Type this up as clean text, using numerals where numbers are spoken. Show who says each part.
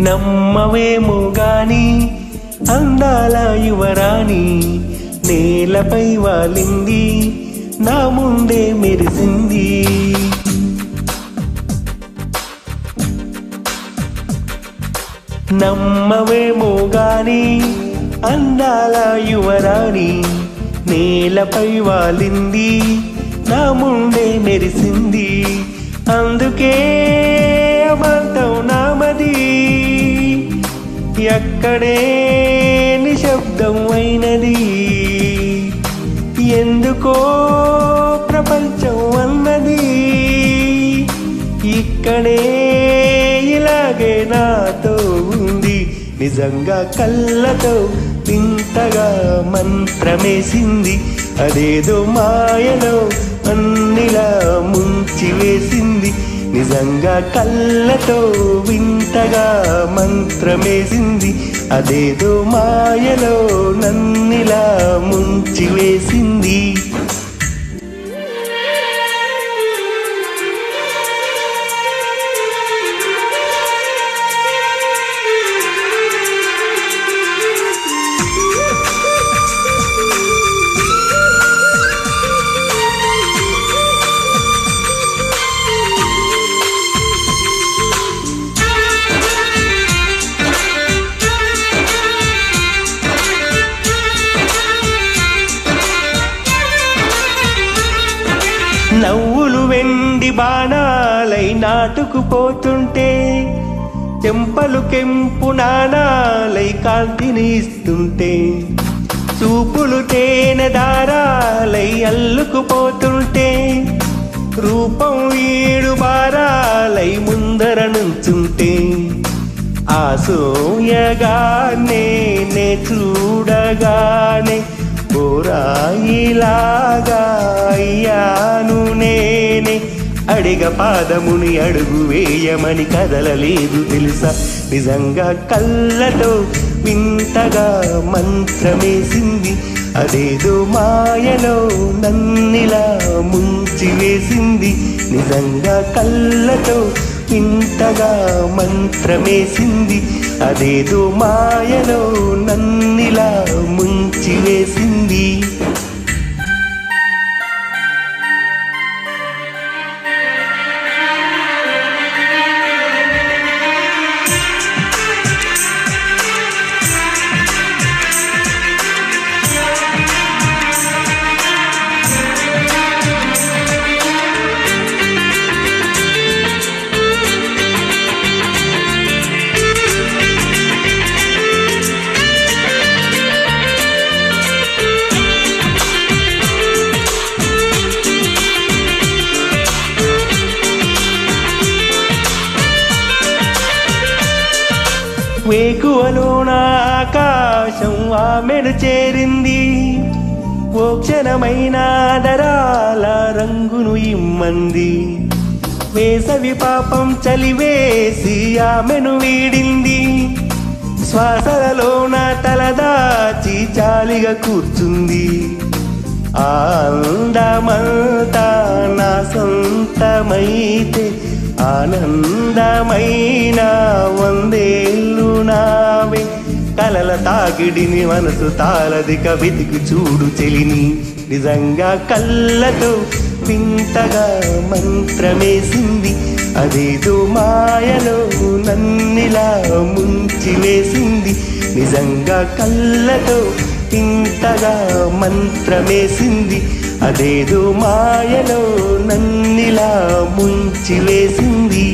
Speaker 1: నమ్మవేమో గాని అందాల యువరాణి నేలపై వాలింది నా ముందే మెరిసింది. నమ్మవేమో గాని అందాల యువరాణి నేలపై వాలింది నా ముందే మెరిసింది. అందుకే అమాంతం నామది ఎక్కడే నిశ్శబ్దం అయినది. ఎందుకో ప్రపంచం అన్నది ఇక్కడే ఇలాగే నాతో ఉంది. నిజంగా కళ్ళతో వింతగా మంత్రమేసింది. అదేదో మాయలో అన్నిలా ముంచి వేసింది. నిజంగా కళ్ళతో వింతగా మంత్రమేసింది. అదేదో మాయలో నన్నిలా ముంచి వేసింది. నవ్వులు వెండి బాణాలై నాటుకుపోతుంటే చెంపలు కెంపు నాణాలై కాంతిని ఇస్తుంటే చూపులు తేనె దారాలై అల్లుకుపోతుంటే రూపం ఈడు బారాలై ముందర నుంచుంటే ఆసోయగానే నే చూడగానే పోరాయిలాగా అయ్యాను నేనే. అడిగ పాదముని అడుగు వేయమని కదలలేదు తెలుసా. నిజంగా కళ్ళతో వింతగా మంత్రమేసింది. అదేదో మాయలో నన్నిలా ముంచి వేసింది. నిజంగా కళ్ళతో వింతగా మంత్రమేసింది. అదేదో మాయలో నన్నిలా ముంచి వేసింది. వేకువలోన ఆకాశం ఆమెను చేరింది. ఓ క్షణమైన దరాల రంగును ఇమ్మంది. వేసవి పాపం చలివేసి ఆమెను వీడింది. శ్వాసలలోన తలదాచి చాలిగా కూర్చుంది. అందమంతా నా సొంతమైతే ఆనందమైన వందేళ్ళు నావే. కలల తాకిడిని మనసు తాళదిక వెతికి చూడు చెలిని. నిజంగా కళ్ళతో వింతగా మంత్రమేసింది. అదేదో మాయలో నన్నిలా ముంచి వేసింది. నిజంగా కళ్ళతో వింతగా మంత్రమేసింది. అదేదో మాయలో నన్నిలా ముంచి వేసింది.